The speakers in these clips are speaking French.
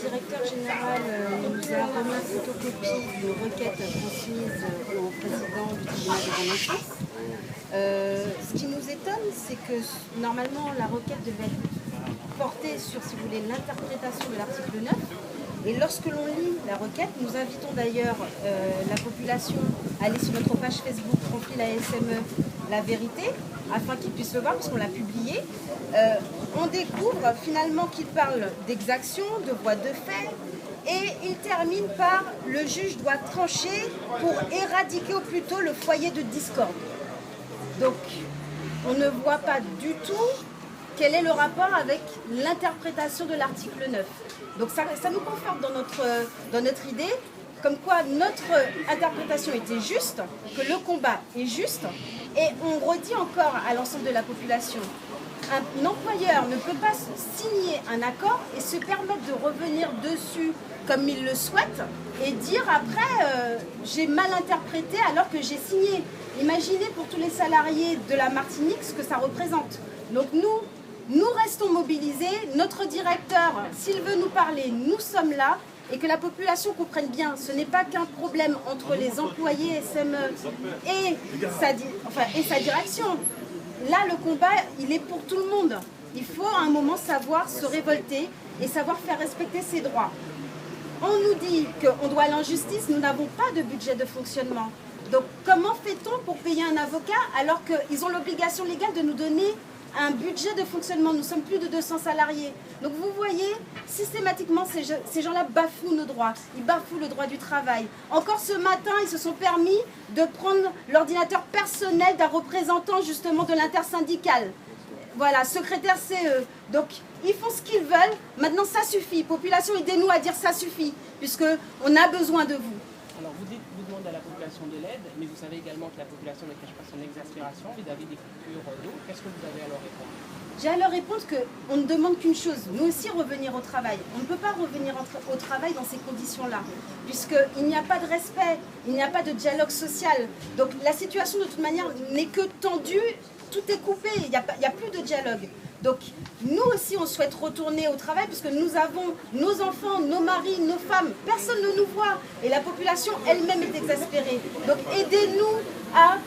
directeur général nous a remis une photocopie de requête transmise au président du tribunal de grande instance. Ce qui nous étonne, c'est que normalement la requête devait être portée sur, si vous voulez, l'interprétation de l'article 9. Et lorsque l'on lit la requête, nous invitons d'ailleurs la population à aller sur notre page Facebook Conflit la SME, la vérité, afin qu'ils puissent le voir, parce qu'on l'a publié. On découvre finalement qu'il parle d'exaction, de voie de fait, et il termine par « le juge doit trancher pour éradiquer au plus tôt le foyer de discorde ». Donc, on ne voit pas du tout quel est le rapport avec l'interprétation de l'article 9. Donc ça nous conforte dans notre idée, comme quoi notre interprétation était juste, que le combat est juste, et on redit encore à l'ensemble de la population, un employeur ne peut pas signer un accord et se permettre de revenir dessus comme il le souhaite et dire après j'ai mal interprété alors que j'ai signé. Imaginez pour tous les salariés de la Martinique ce que ça représente. Donc nous restons mobilisés, notre directeur, s'il veut nous parler, nous sommes là, et que la population comprenne bien, ce n'est pas qu'un problème entre les employés SME et sa direction. Là, le combat, il est pour tout le monde. Il faut à un moment savoir se révolter et savoir faire respecter ses droits. On nous dit qu'on doit aller en justice, nous n'avons pas de budget de fonctionnement. Donc comment fait-on pour payer un avocat alors qu'ils ont l'obligation légale de nous donner un budget de fonctionnement? Nous sommes plus de 200 salariés. Donc vous voyez, systématiquement, ces gens-là bafouent nos droits. Ils bafouent le droit du travail. Encore ce matin, ils se sont permis de prendre l'ordinateur personnel d'un représentant justement de l'intersyndical. Voilà, secrétaire CE. Donc, ils font ce qu'ils veulent. Maintenant, ça suffit. Population, aidez-nous à dire ça suffit, puisqu'on a besoin de vous. Alors, vous demandez à la population de l'aide, mais vous savez également que la population ne cache pas son exaspération vis-à-vis des coupures d'eau. Qu'est-ce que vous avez à leur répondre? J'ai à leur répondre qu'on ne demande qu'une chose, nous aussi revenir au travail. On ne peut pas revenir au travail dans ces conditions-là, puisqu'il n'y a pas de respect, il n'y a pas de dialogue social. Donc la situation de toute manière n'est que tendue, tout est coupé, il n'y a plus de dialogue. Donc nous aussi on souhaite retourner au travail puisque nous avons nos enfants, nos maris, nos femmes, personne ne nous voit et la population elle-même est exaspérée. Donc aidez-nous à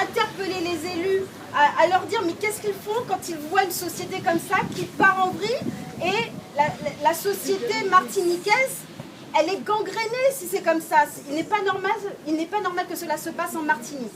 interpeller les élus, à leur dire mais qu'est-ce qu'ils font quand ils voient une société comme ça qui part en vrille et la société martiniquaise elle est gangrénée si c'est comme ça. Il n'est pas normal que cela se passe en Martinique.